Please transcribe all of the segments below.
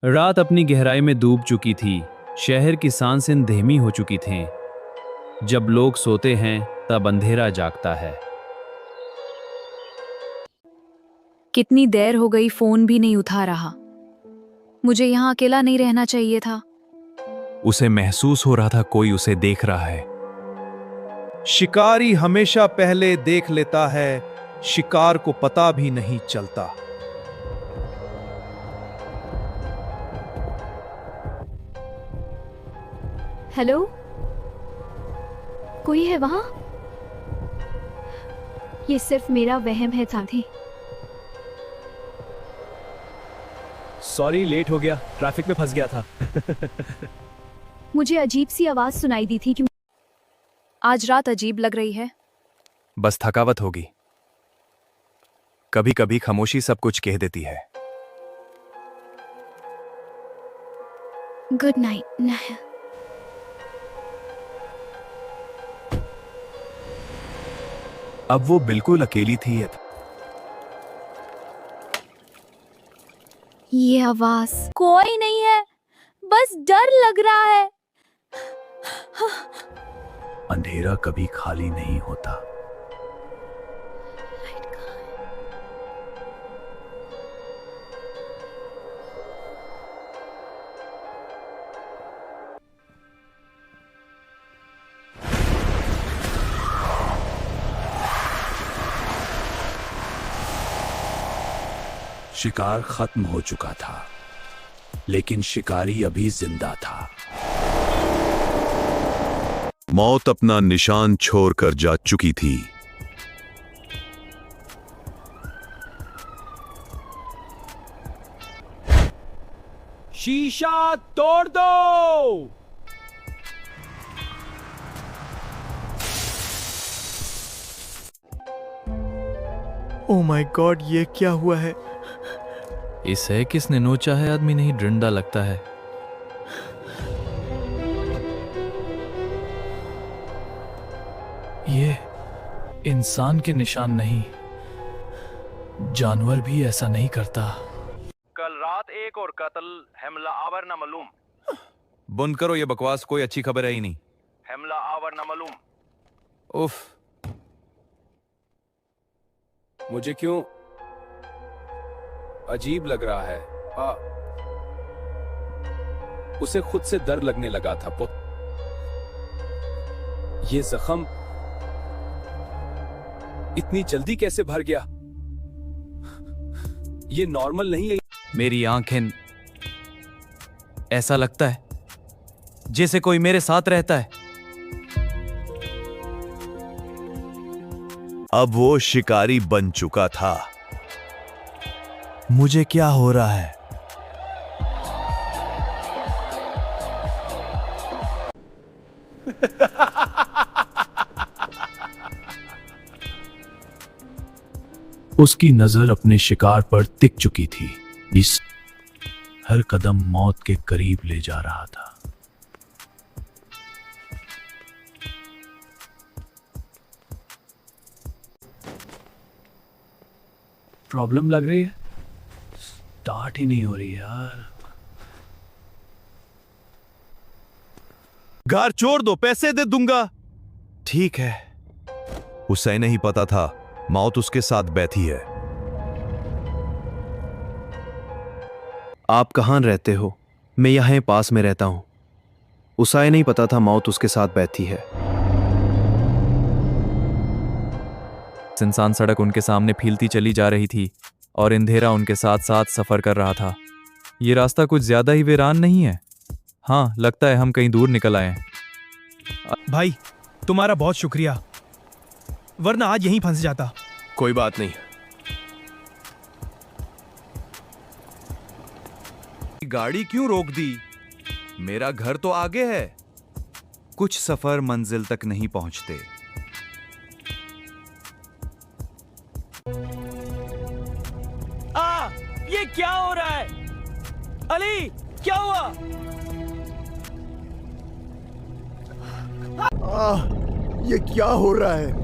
रात अपनी गहराई में डूब चुकी थी। शहर की सांसें धीमी हो चुकी थीं। जब लोग सोते हैं तब अंधेरा जागता है। कितनी देर हो गई, फोन भी नहीं उठा रहा। मुझे यहाँ अकेला नहीं रहना चाहिए था। उसे महसूस हो रहा था कोई उसे देख रहा है। शिकारी हमेशा पहले देख लेता है, शिकार को पता भी नहीं चलता। हेलो, कोई है वहां? ये सिर्फ मेरा वहम है साथी। सॉरी, लेट हो गया, ट्रैफिक में फंस गया था। मुझे अजीब सी आवाज सुनाई दी थी कि आज रात अजीब लग रही है। बस थकावट होगी। कभी कभी खामोशी सब कुछ कह देती है। Good night. अब वो बिल्कुल अकेली थी। ये आवाज कोई नहीं है, बस डर लग रहा है। अंधेरा कभी खाली नहीं होता। शिकार खत्म हो चुका था, लेकिन शिकारी अभी जिंदा था। मौत अपना निशान छोड़कर जा चुकी थी। शीशा तोड़ दो। ओह माय गॉड, ये क्या हुआ है? इसे किसने नोचा है? आदमी नहीं, डंडा लगता है। ये इंसान के निशान नहीं, जानवर भी ऐसा नहीं करता। कल रात एक और कत्ल, हमला आवर न मालूम। बंद करो ये बकवास, कोई अच्छी खबर है ही नहीं। हमला आवर न मालूम। उफ, मुझे क्यों अजीब लग रहा है। उसे खुद से डर लगने लगा था। ये जख्म इतनी जल्दी कैसे भर गया? ये नॉर्मल नहीं है। मेरी आंखें, ऐसा लगता है जैसे कोई मेरे साथ रहता है। अब वो शिकारी बन चुका था। मुझे क्या हो रहा है? उसकी नजर अपने शिकार पर टिक चुकी थी। इस हर कदम मौत के करीब ले जा रहा था। प्रॉब्लम लग रही है, स्टार्ट ही नहीं हो रही यार। घर छोड़ दो, पैसे दे दूंगा। ठीक है। उसे नहीं पता था मौत उसके साथ बैठी है। आप कहाँ रहते हो? मैं यहाँ पास में रहता हूँ। उसे नहीं पता था मौत उसके साथ बैठी है। इंसान सड़क उनके सामने फीलती चली जा रही थी और अंधेरा उनके साथ साथ सफर कर रहा था। ये रास्ता कुछ ज्यादा ही वीरान नहीं है। हाँ, लगता है हम कहीं दूर निकल आए हैं। भाई, तुम्हारा बहुत शुक्रिया, वरना आज यहीं फंस जाता। कोई बात नहीं। गाड़ी क्यों रोक दी? मेरा घर तो आगे है। कुछ सफर मंजिल तक नहीं पहुंचते। ये क्या हो रहा है? अली, क्या हुआ? ये क्या हो रहा है?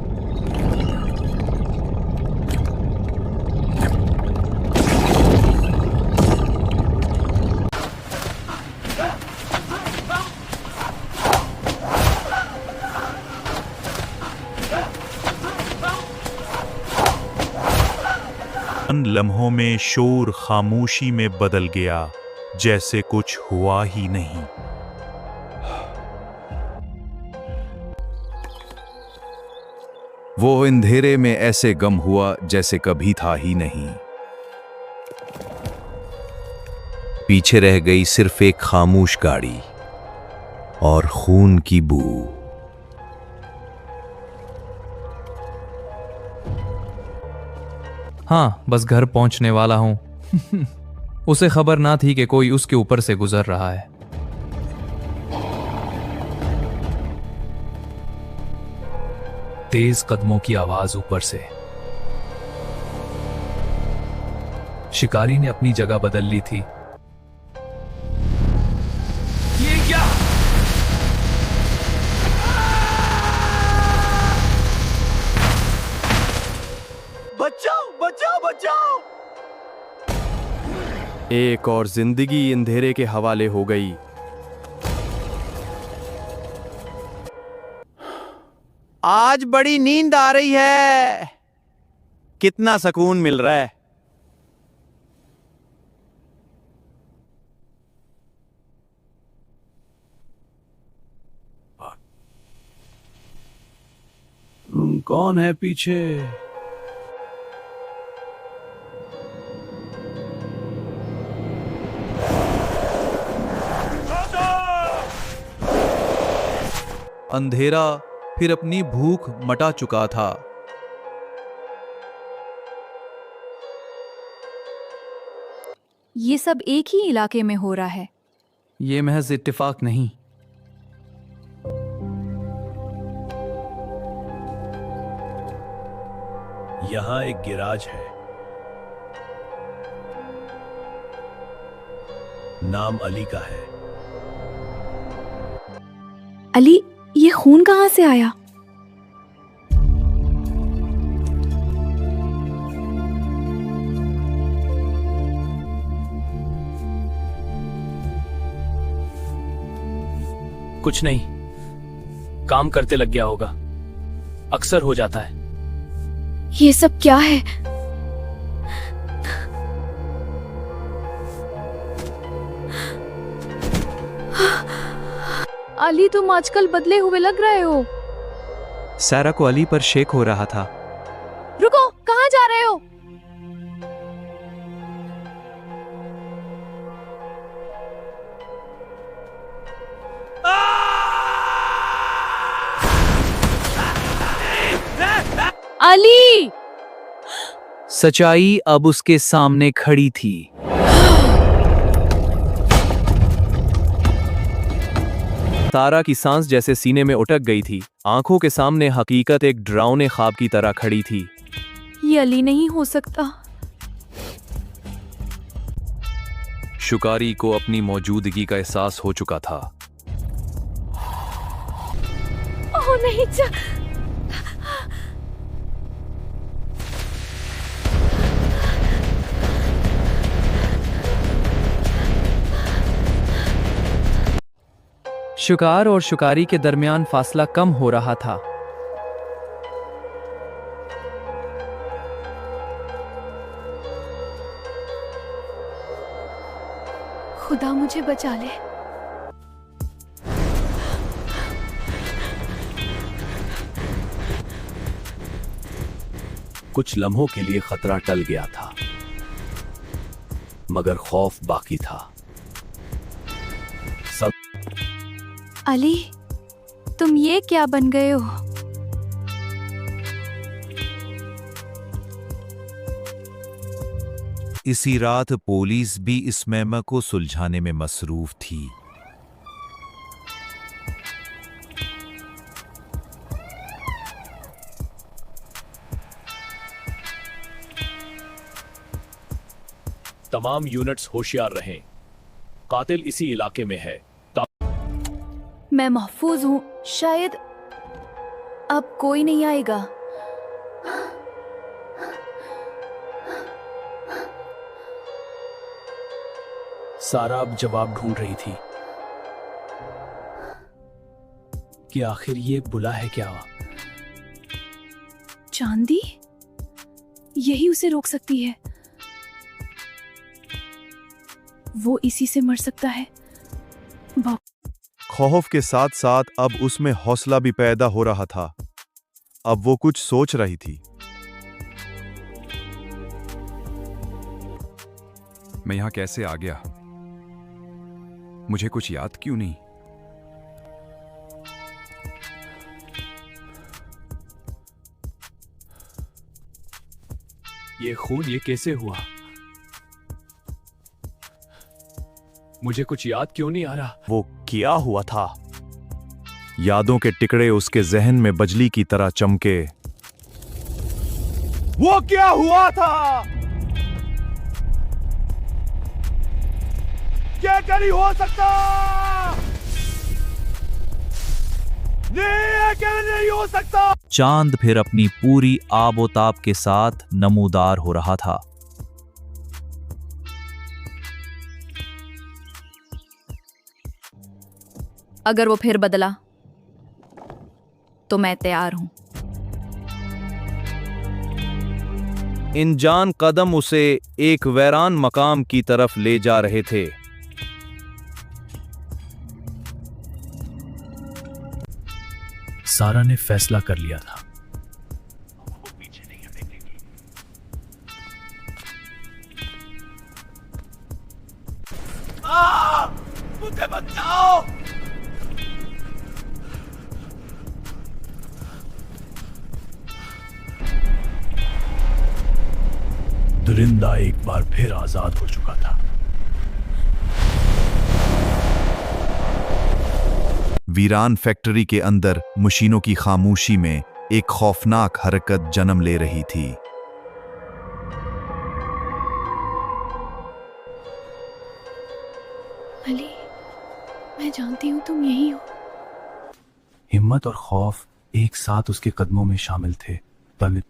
उन लम्हों में शोर खामोशी में बदल गया, जैसे कुछ हुआ ही नहीं। वो अंधेरे में ऐसे गम हुआ जैसे कभी था ही नहीं। पीछे रह गई सिर्फ एक खामोश गाड़ी और खून की बू। हाँ, बस घर पहुंचने वाला हूं। उसे खबर ना थी कि कोई उसके ऊपर से गुजर रहा है। तेज कदमों की आवाज ऊपर से। शिकारी ने अपनी जगह बदल ली थी। ये क्या? बचाओ बचाओ बचाओ! एक और जिंदगी अंधेरे के हवाले हो गई। आज बड़ी नींद आ रही है। कितना सुकून मिल रहा है। कौन है पीछे? अंधेरा फिर अपनी भूख मटा चुका था। ये सब एक ही इलाके में हो रहा है। ये महज इत्तेफाक नहीं। यहां एक गिराज है। नाम अली का है। अली, ये खून कहाँ से आया? कुछ नहीं, काम करते लग गया होगा। अक्सर हो जाता है। ये सब क्या है? अली, तुम आजकल बदले हुए लग रहे हो। सारा को अली पर शेक हो रहा था। रुको, कहाँ जा रहे हो? अली! सच्चाई अब उसके सामने खड़ी थी। सारा की सांस जैसे सीने में उटक गई थी। आंखों के सामने हकीकत एक डरावने ख्वाब की तरह खड़ी थी। ये अली नहीं हो सकता। शिकारी को अपनी मौजूदगी का एहसास हो चुका था। ओह नहीं, शिकार और शिकारी के दरमियान फासला कम हो रहा था। खुदा मुझे बचा ले। कुछ लम्हों के लिए खतरा टल गया था, मगर खौफ बाकी था। अली, तुम ये क्या बन गए हो? इसी रात पुलिस भी इस मैमा को सुलझाने में मसरूफ थी। तमाम यूनिट्स होशियार रहें। कातिल इसी इलाके में है। मैं महफूज हूं। शायद अब कोई नहीं आएगा। सारा अब जवाब ढूंढ रही थी कि आखिर ये बुला है क्या। चांदी यही उसे रोक सकती है। वो इसी से मर सकता है। खौफ के साथ साथ अब उसमें हौसला भी पैदा हो रहा था। अब वो कुछ सोच रही थी। मैं यहां कैसे आ गया? मुझे कुछ याद क्यों नहीं? ये खून ये कैसे हुआ? मुझे कुछ याद क्यों नहीं आ रहा? वो क्या हुआ था? यादों के टुकड़े उसके जहन में बिजली की तरह चमके। वो क्या हुआ था? क्या नहीं हो सकता? नहीं, क्या नहीं हो सकता? चांद फिर अपनी पूरी आबोताब के साथ नमूदार हो रहा था। अगर वो फिर बदला तो मैं तैयार हूं। अनजान कदम उसे एक वीरान मकाम की तरफ ले जा रहे थे। सारा ने फैसला कर लिया था। मुझे बचाओ! दुरिंदा एक बार फिर आजाद हो चुका था। वीरान फैक्ट्री के अंदर मशीनों की खामोशी में एक खौफनाक हरकत जन्म ले रही थी। अली, मैं जानती हूँ तुम यही हो। हिम्मत और खौफ एक साथ उसके कदमों में शामिल थे। पर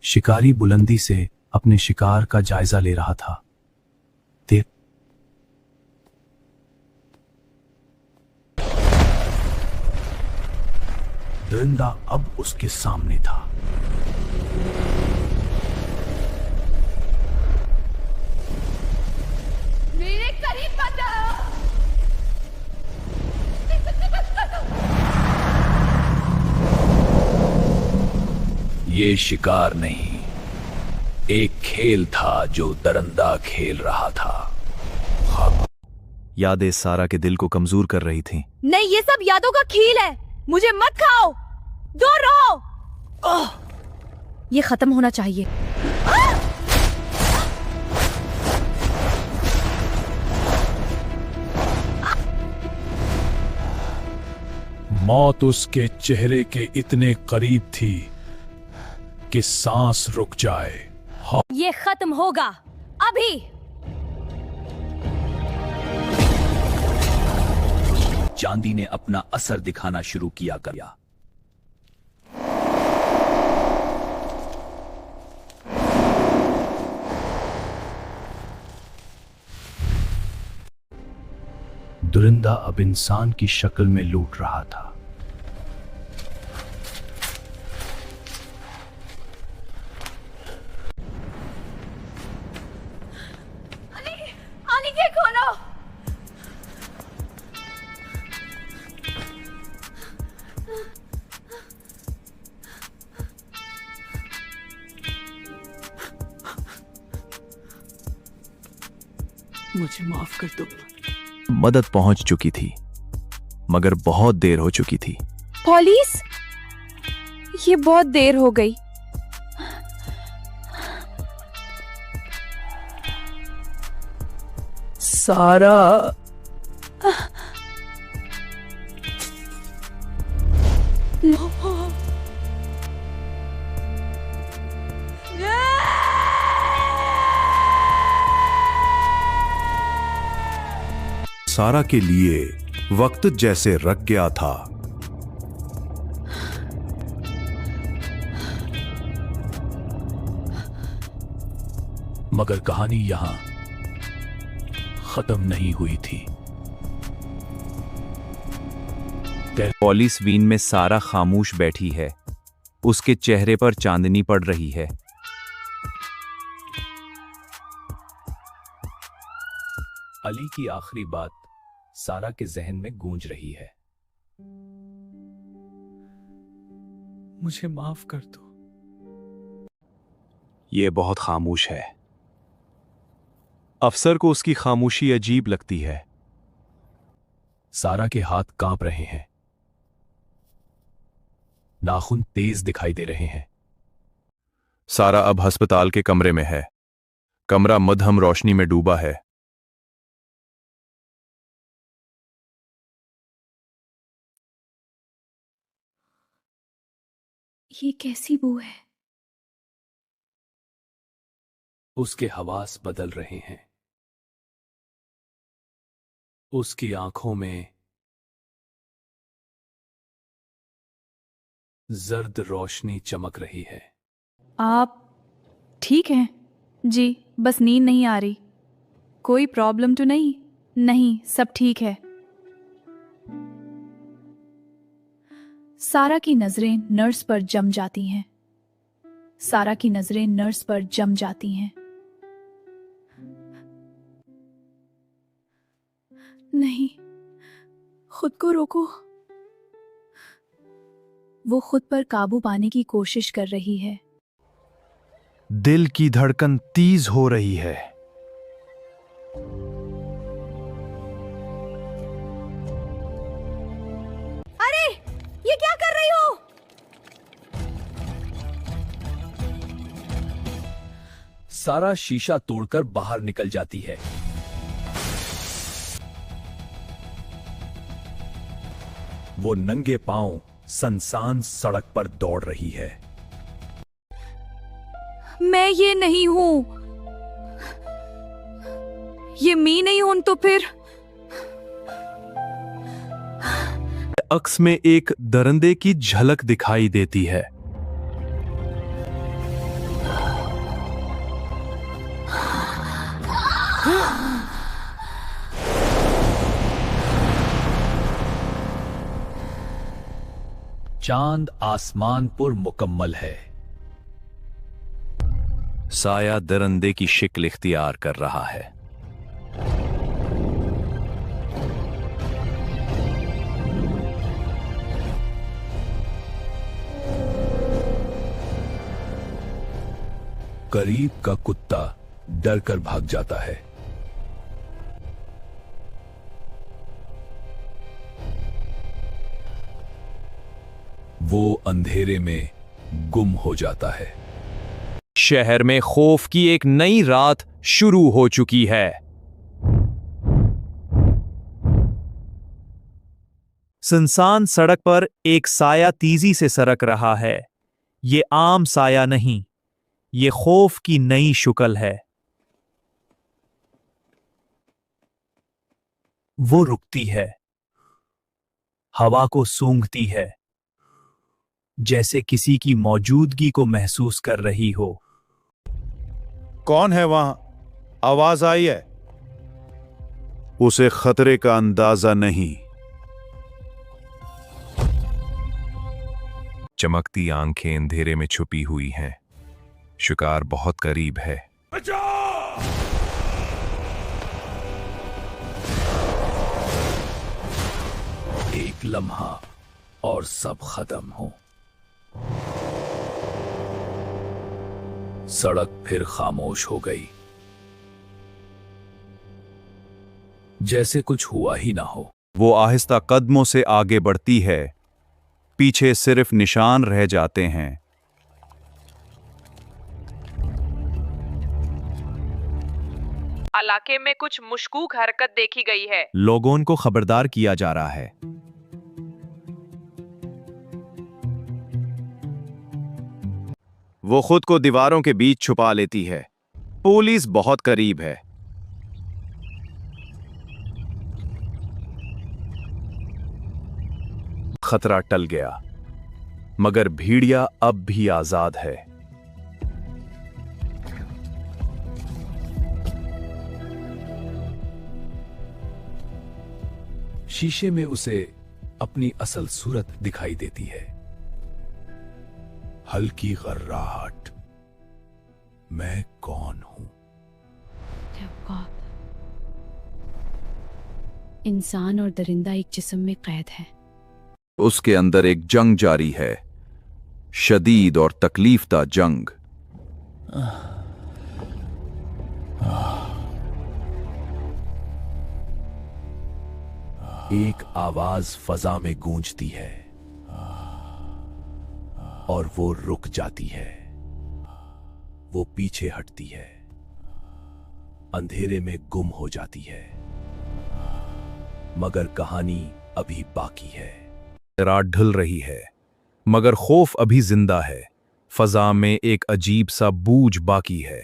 शिकारी बुलंदी से अपने शिकार का जायजा ले रहा था। दरिंदा अब उसके सामने था। मेरे करीब मत आओ। ये शिकार नहीं, एक खेल था जो दरिंदा खेल रहा था। यादें सारा के दिल को कमजोर कर रही थीं। नहीं, ये सब यादों का खेल है। मुझे मत खाओ, दूर रहो। ये खत्म होना चाहिए। मौत उसके चेहरे के इतने करीब थी कि सांस रुक जाए। ये खत्म होगा अभी। चांदी ने अपना असर दिखाना शुरू किया। दुरिंदा अब इंसान की शक्ल में लूट रहा था। अली के खोलो। मुझे माफ कर दो। मदद पहुंच चुकी थी, मगर बहुत देर हो चुकी थी। पुलिस, ये बहुत देर हो गई। सारा, सारा के लिए वक्त जैसे रख गया था। मगर कहानी यहां खत्म नहीं हुई थी। पॉलिस वीन में सारा खामोश बैठी है। उसके चेहरे पर चांदनी पड़ रही है। अली की आखिरी बात सारा के जहन में गूंज रही है। मुझे माफ कर दो। ये बहुत खामोश है। अफसर को उसकी खामोशी अजीब लगती है। सारा के हाथ कांप रहे हैं, नाखून तेज दिखाई दे रहे हैं। सारा अब अस्पताल के कमरे में है। कमरा मध्यम रोशनी में डूबा है। ये कैसी बू है? उसके हवास बदल रहे हैं। उसकी आंखों में जर्द रोशनी चमक रही है। आप ठीक हैं? जी, बस नींद नहीं आ रही। कोई प्रॉब्लम तो नहीं? नहीं, सब ठीक है। सारा की नजरें नर्स पर जम जाती हैं। सारा की नजरें नर्स पर जम जाती हैं। नहीं, खुद को रोको। वो खुद पर काबू पाने की कोशिश कर रही है। दिल की धड़कन तेज हो रही है। अरे, ये क्या कर रही हो? सारा शीशा तोड़कर बाहर निकल जाती है। वो नंगे पांव सुनसान सड़क पर दौड़ रही है। मैं ये नहीं हूं। ये मैं नहीं हूं तो फिर? अक्स में एक दरिंदे की झलक दिखाई देती है। चांद आसमान पर मुकम्मल है। साया दरिंदे की शिक्ल इख्तियार कर रहा है। करीब का कुत्ता डरकर भाग जाता है। वो अंधेरे में गुम हो जाता है। शहर में खौफ की एक नई रात शुरू हो चुकी है। सुनसान सड़क पर एक साया तेजी से सरक रहा है। ये आम साया नहीं, ये खौफ की नई शक्ल है। वो रुकती है, हवा को सूंघती है, जैसे किसी की मौजूदगी को महसूस कर रही हो। कौन है वहां? आवाज आई है। उसे खतरे का अंदाजा नहीं। चमकती आंखें अंधेरे में छुपी हुई हैं। शिकार बहुत करीब है। एक लम्हा और सब खत्म हो। सड़क फिर खामोश हो गई, जैसे कुछ हुआ ही ना हो। वो आहिस्ता कदमों से आगे बढ़ती है। पीछे सिर्फ निशान रह जाते हैं। इलाके में कुछ मुश्कूक हरकत देखी गई है। लोगों को खबरदार किया जा रहा है। वो खुद को दीवारों के बीच छुपा लेती है। पुलिस बहुत करीब है। खतरा टल गया, मगर भेड़िया अब भी आजाद है। शीशे में उसे अपनी असल सूरत दिखाई देती है। हल्की गर्राहट। मैं कौन हूं? इंसान और दरिंदा एक जिस्म में कैद है। उसके अंदर एक जंग जारी है, शदीद और तकलीफदा जंग। एक आवाज फजा में गूंजती है और वो रुक जाती है। वो पीछे हटती है, अंधेरे में गुम हो जाती है, मगर कहानी अभी बाकी है। रात ढल रही है मगर खौफ अभी जिंदा है। फजा में एक अजीब सा बूझ बाकी है।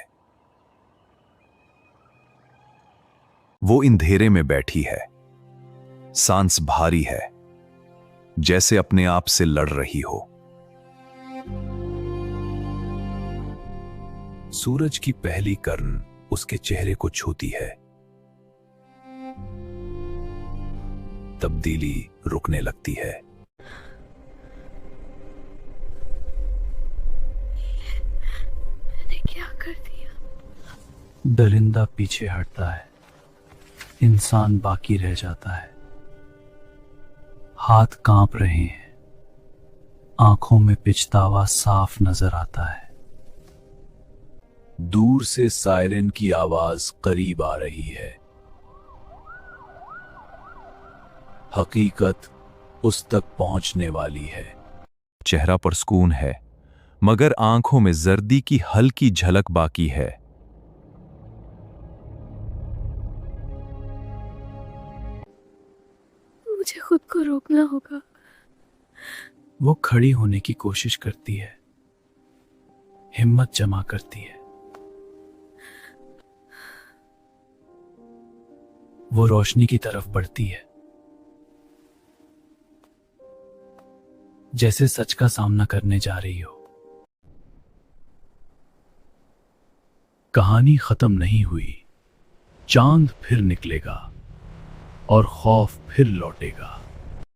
वो अंधेरे में बैठी है, सांस भारी है, जैसे अपने आप से लड़ रही हो। सूरज की पहली किरण उसके चेहरे को छूती है। तब्दीली रुकने लगती है। मैंने क्या कर दिया? दरिंदा पीछे हटता है, इंसान बाकी रह जाता है। हाथ कांप रहे हैं, आंखों में पिछतावा साफ नजर आता है। दूर से सायरन की आवाज करीब आ रही है। हकीकत उस तक पहुंचने वाली है। चेहरा पर सुकून है, मगर आंखों में जर्दी की हल्की झलक बाकी है। मुझे खुद को रोकना होगा। वो खड़ी होने की कोशिश करती है, हिम्मत जमा करती है। वो रोशनी की तरफ बढ़ती है, जैसे सच का सामना करने जा रही हो। कहानी खत्म नहीं हुई। चांद फिर निकलेगा और खौफ फिर लौटेगा।